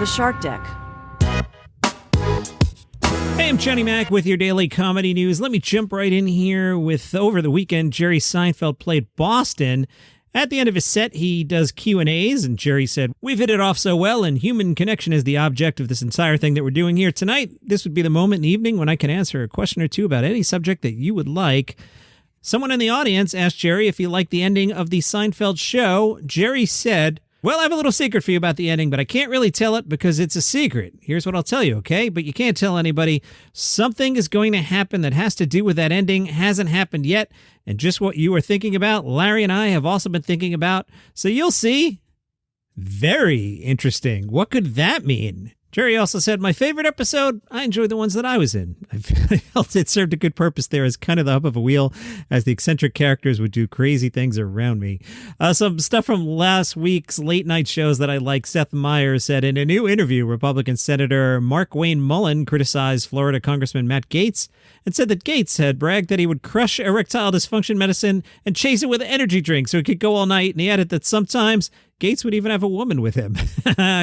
The Shark Deck. Hey, I'm Johnny Mac with your daily comedy news. Let me jump right in here with over the weekend, Jerry Seinfeld played Boston. At the end of his set, he does Q&As, and Jerry said, "We've hit it off so well, and human connection is the object of this entire thing that we're doing here tonight. This would be the moment in the evening when I can answer a question or two about any subject that you would like." Someone in the audience asked Jerry if he liked the ending of the Seinfeld show. Jerry said, "Well, I have a little secret for you about the ending, but I can't really tell it because it's a secret. Here's what I'll tell you, okay? But you can't tell anybody. Something is going to happen that has to do with that ending. Hasn't happened yet. And just what you were thinking about, Larry and I have also been thinking about. So you'll see." Very interesting. What could that mean? Jerry also said, "My favorite episode, I enjoyed the ones that I was in. I felt it served a good purpose there as kind of the hub of a wheel as the eccentric characters would do crazy things around me." Some stuff from last week's late night shows that I like. Seth Meyers said, in a new interview, Republican Senator Mark Wayne Mullen criticized Florida Congressman Matt Gaetz and said that Gaetz had bragged that he would crush erectile dysfunction medicine and chase it with an energy drink so he could go all night. And he added that sometimes Gaetz would even have a woman with him.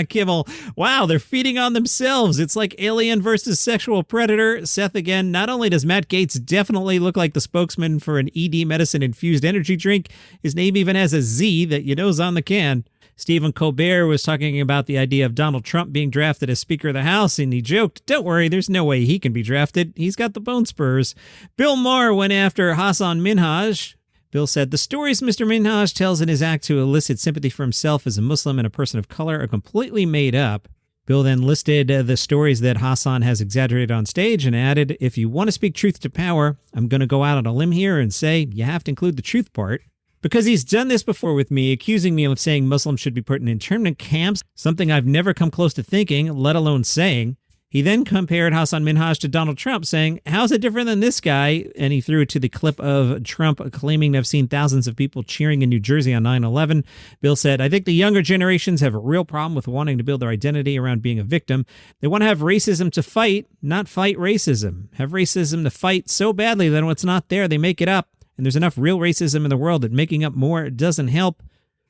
Kimmel, wow, they're feeding on themselves. It's like Alien versus Sexual Predator. Seth again, not only does Matt Gaetz definitely look like the spokesman for an ED medicine-infused energy drink, his name even has a Z that you know's on the can. Stephen Colbert was talking about the idea of Donald Trump being drafted as Speaker of the House, and he joked, "Don't worry, there's no way he can be drafted. He's got the bone spurs." Bill Maher went after Hasah Minhaj. Bill said, "The stories Mr. Minhaj tells in his act to elicit sympathy for himself as a Muslim and a person of color are completely made up." Bill then listed the stories that Hassan has exaggerated on stage and added, "If you want to speak truth to power, I'm going to go out on a limb here and say you have to include the truth part." Because he's done this before with me, accusing me of saying Muslims should be put in internment camps, something I've never come close to thinking, let alone saying. He then compared Hassan Minhaj to Donald Trump, saying, "How's it different than this guy?" And he threw it to the clip of Trump claiming to have seen thousands of people cheering in New Jersey on 9/11. Bill said, "I think the younger generations have a real problem with wanting to build their identity around being a victim. They want to have racism to fight, not fight racism. Have racism to fight so badly that when it's not there, they make it up. And there's enough real racism in the world that making up more doesn't help."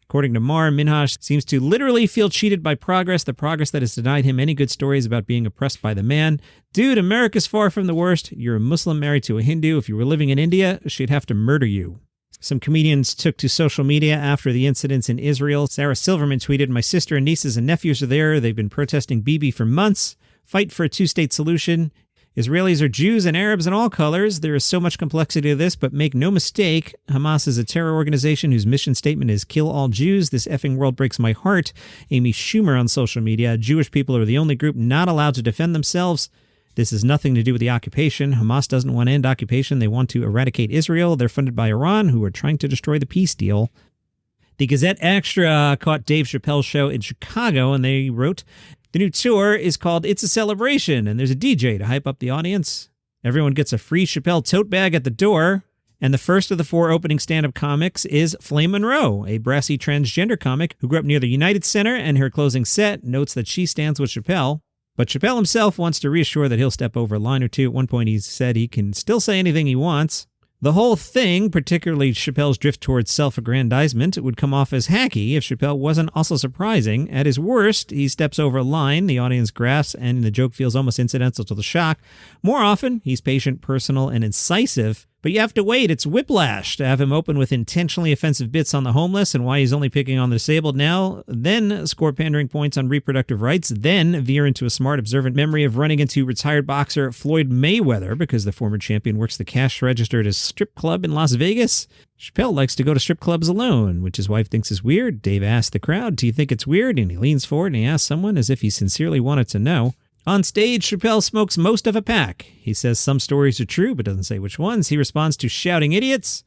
According to Maher, Minhaj seems to literally feel cheated by progress, the progress that has denied him any good stories about being oppressed by the man. "Dude, America's far from the worst. You're a Muslim married to a Hindu. If you were living in India, she'd have to murder you." Some comedians took to social media after the incidents in Israel. Sarah Silverman tweeted, "My sister and nieces and nephews are there. They've been protesting Bibi for months. Fight for a two-state solution. Israelis are Jews and Arabs in all colors. There is so much complexity to this, but make no mistake, Hamas is a terror organization whose mission statement is kill all Jews. This effing world breaks my heart." Amy Schumer on social media, "Jewish people are the only group not allowed to defend themselves. This has nothing to do with the occupation. Hamas doesn't want to end occupation. They want to eradicate Israel. They're funded by Iran, who are trying to destroy the peace deal." The Gazette Extra caught Dave Chappelle's show in Chicago, and they wrote, "The new tour is called It's a Celebration, and there's a DJ to hype up the audience. Everyone gets a free Chappelle tote bag at the door, and the first of the 4 opening stand-up comics is Flame Monroe, a brassy transgender comic who grew up near the United Center, and her closing set notes that she stands with Chappelle. But Chappelle himself wants to reassure that he'll step over a line or two. At one point, he said he can still say anything he wants. The whole thing, particularly Chappelle's drift towards self-aggrandizement, would come off as hacky if Chappelle wasn't also surprising. At his worst, he steps over a line the audience grasps, and the joke feels almost incidental to the shock. More often, he's patient, personal, and incisive. But you have to wait. It's whiplash to have him open with intentionally offensive bits on the homeless and why he's only picking on the disabled now, then score pandering points on reproductive rights, then veer into a smart, observant memory of running into retired boxer Floyd Mayweather because the former champion works the cash register at a strip club in Las Vegas. Chappelle likes to go to strip clubs alone, which his wife thinks is weird. Dave asks the crowd, "Do you think it's weird?" And he leans forward and he asks someone as if he sincerely wanted to know. On stage, Chappelle smokes most of a pack. He says some stories are true, but doesn't say which ones. He responds to shouting idiots.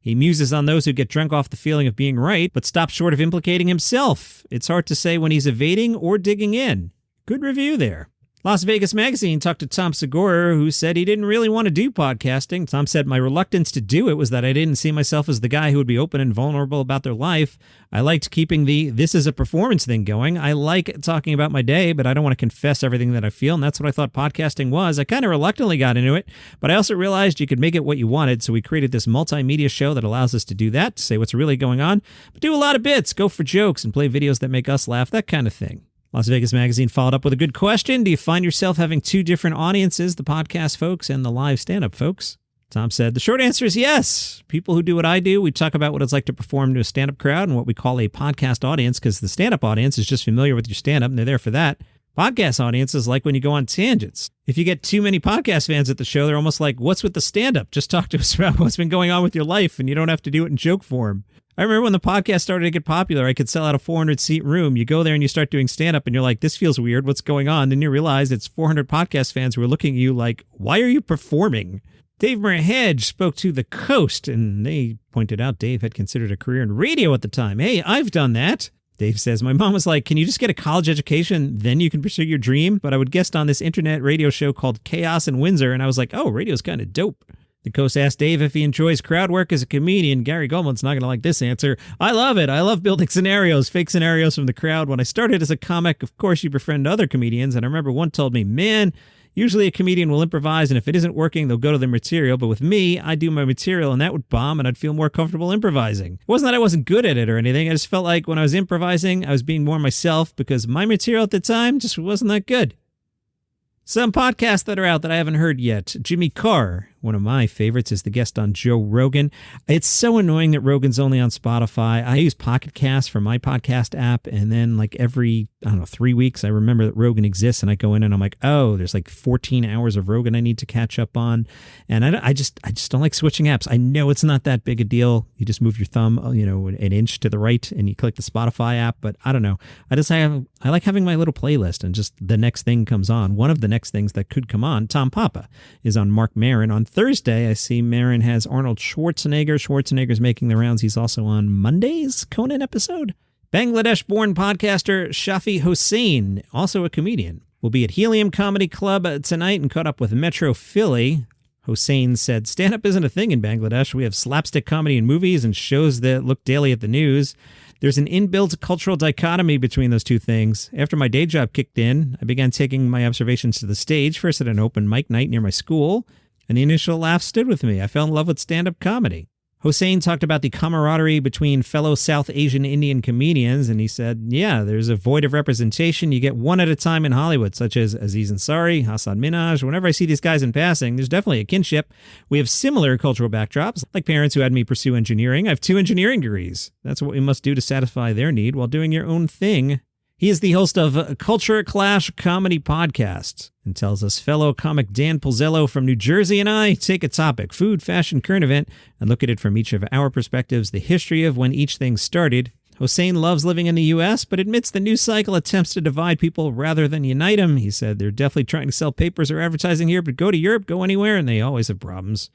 He muses on those who get drunk off the feeling of being right, but stops short of implicating himself. It's hard to say when he's evading or digging in. Good review there. Las Vegas Magazine talked to Tom Segura, who said he didn't really want to do podcasting. Tom said, "My reluctance to do it was that I didn't see myself as the guy who would be open and vulnerable about their life. I liked keeping the this is a performance thing going. I like talking about my day, but I don't want to confess everything that I feel, and that's what I thought podcasting was. I kind of reluctantly got into it, but I also realized you could make it what you wanted, so we created this multimedia show that allows us to do that, to say what's really going on, but do a lot of bits, go for jokes, and play videos that make us laugh, that kind of thing." Las Vegas Magazine followed up with a good question. Do you find yourself having two different audiences, the podcast folks and the live stand-up folks? Tom said, the short answer is yes. People who do what I do, we talk about what it's like to perform to a stand-up crowd and what we call a podcast audience, because the stand-up audience is just familiar with your stand-up and they're there for that. Podcast audience is like when you go on tangents. If you get too many podcast fans at the show, they're almost like, what's with the stand-up? Just talk to us about what's been going on with your life and you don't have to do it in joke form. I remember when the podcast started to get popular, I could sell out a 400-seat room. You go there and you start doing stand-up and you're like, this feels weird. What's going on? Then you realize it's 400 podcast fans who are looking at you like, why are you performing? Dave Merheje spoke to The Coast, and they pointed out Dave had considered a career in radio at the time. Hey, I've done that. Dave says, my mom was like, can you just get a college education, then you can pursue your dream? But I would guest on this internet radio show called Chaos in Windsor, and I was like, oh, radio's kind of dope. The Coast asked Dave if he enjoys crowd work as a comedian. Gary Goldman's not going to like this answer. I love it. I love building scenarios, fake scenarios from the crowd. When I started as a comic, of course, you befriend other comedians. And I remember one told me, man, usually a comedian will improvise, and if it isn't working, they'll go to their material. But with me, I do my material, and that would bomb, and I'd feel more comfortable improvising. It wasn't that I wasn't good at it or anything. I just felt like when I was improvising, I was being more myself because my material at the time just wasn't that good. Some podcasts that are out that I haven't heard yet. Jimmy Carr, one of my favorites, is the guest on Joe Rogan. It's so annoying that Rogan's only on Spotify. I use Pocket Cast for my podcast app, and then like every, 3 weeks, I remember that Rogan exists, and I go in and I'm like, oh, there's like 14 hours of Rogan I need to catch up on. And I just don't like switching apps. I know it's not that big a deal. You just move your thumb, an inch to the right, and you click the Spotify app. But I don't know. I like having my little playlist, and just the next thing comes on. One of the next things that could come on, Tom Papa, is on Mark Maron. On Thursday, I see Maron has Arnold Schwarzenegger. Schwarzenegger's making the rounds. He's also on Monday's Conan episode. Bangladesh-born podcaster Shafi Hossein, also a comedian, will be at Helium Comedy Club tonight and caught up with Metro Philly. Hossein said, stand-up isn't a thing in Bangladesh. We have slapstick comedy in movies and shows that look daily at the news. There's an inbuilt cultural dichotomy between those two things. After my day job kicked in, I began taking my observations to the stage, first at an open mic night near my school, and the initial laugh stood with me. I fell in love with stand-up comedy. Hossein talked about the camaraderie between fellow South Asian Indian comedians, and he said, yeah, there's a void of representation. You get one at a time in Hollywood, such as Aziz Ansari, Hasah Minhaj. Whenever I see these guys in passing, there's definitely a kinship. We have similar cultural backdrops, like parents who had me pursue engineering. I have 2 engineering degrees. That's what we must do to satisfy their need while doing your own thing. He is the host of Culture Clash Comedy Podcast and tells us fellow comic Dan Pulzello from New Jersey and I take a topic, food, fashion, current event, and look at it from each of our perspectives, the history of when each thing started. Hossein loves living in the U.S., but admits the news cycle attempts to divide people rather than unite them. He said they're definitely trying to sell papers or advertising here, but go to Europe, go anywhere, and they always have problems.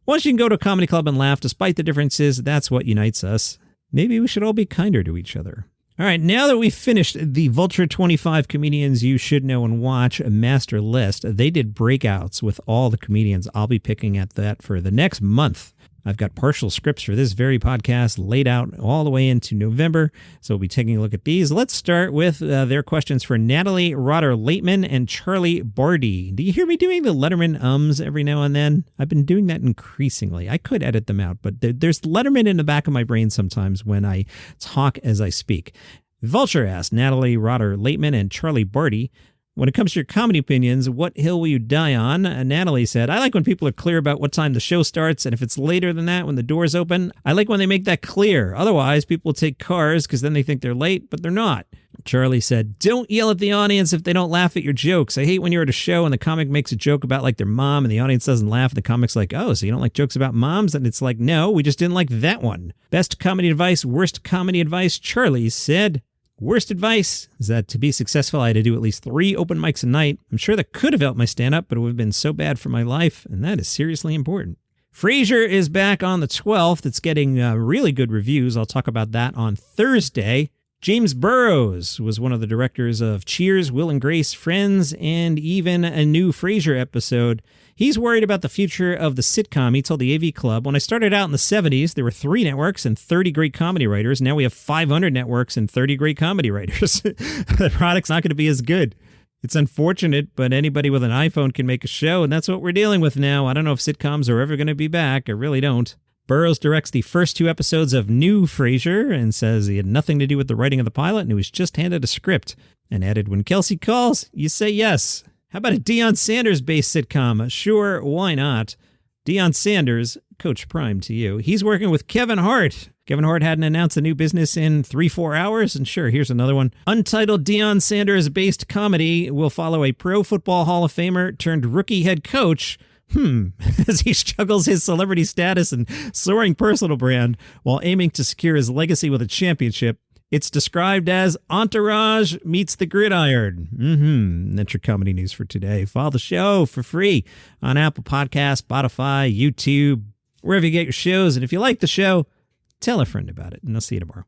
Once you can go to a comedy club and laugh, despite the differences, that's what unites us. Maybe we should all be kinder to each other. All right, now that we've finished the Vulture 25 comedians you should know and watch master list, they did breakouts with all the comedians. I'll be picking at that for the next month. I've got partial scripts for this very podcast laid out all the way into November, so we'll be taking a look at these. Let's start with their questions for Natalie Rotter-Lateman and Charlie Barty. Do you hear me doing the Letterman ums every now and then? I've been doing that increasingly. I could edit them out, but there's Letterman in the back of my brain sometimes when I talk as I speak. Vulture asked Natalie Rotter-Lateman and Charlie Barty, when it comes to your comedy opinions, what hill will you die on? Natalie said, I like when people are clear about what time the show starts, and if it's later than that, when the doors open, I like when they make that clear. Otherwise, people will take cars because then they think they're late, but they're not. Charlie said, don't yell at the audience if they don't laugh at your jokes. I hate when you're at a show and the comic makes a joke about like their mom and the audience doesn't laugh. The comic's like, oh, so you don't like jokes about moms? And it's like, no, we just didn't like that one. Best comedy advice, worst comedy advice, Charlie said. Worst advice is that to be successful, I had to do at least 3 open mics a night. I'm sure that could have helped my stand-up, but it would have been so bad for my life, and that is seriously important. Frasier is back on the 12th. It's getting really good reviews. I'll talk about that on Thursday. James Burrows was one of the directors of Cheers, Will and Grace, Friends, and even a new Frasier episode. He's worried about the future of the sitcom. He told the AV Club, when I started out in the 70s, there were 3 networks and 30 great comedy writers. Now we have 500 networks and 30 great comedy writers. The product's not going to be as good. It's unfortunate, but anybody with an iPhone can make a show, and that's what we're dealing with now. I don't know if sitcoms are ever going to be back. I really don't. Burroughs directs the first 2 episodes of New Frasier and says he had nothing to do with the writing of the pilot and he was just handed a script. And added, when Kelsey calls, you say yes. How about a Deion Sanders-based sitcom? Sure, why not? Deion Sanders, Coach Prime to you. He's working with Kevin Hart. Kevin Hart hadn't announced a new business in 3-4 hours, and sure, here's another one. Untitled Deion Sanders-based comedy will follow a Pro Football Hall of Famer turned rookie head coach as he struggles his celebrity status and soaring personal brand while aiming to secure his legacy with a championship. It's described as Entourage meets the gridiron. That's your comedy news for today. Follow the show for free on Apple Podcasts, Spotify, YouTube, wherever you get your shows. And if you like the show, tell a friend about it. And I'll see you tomorrow.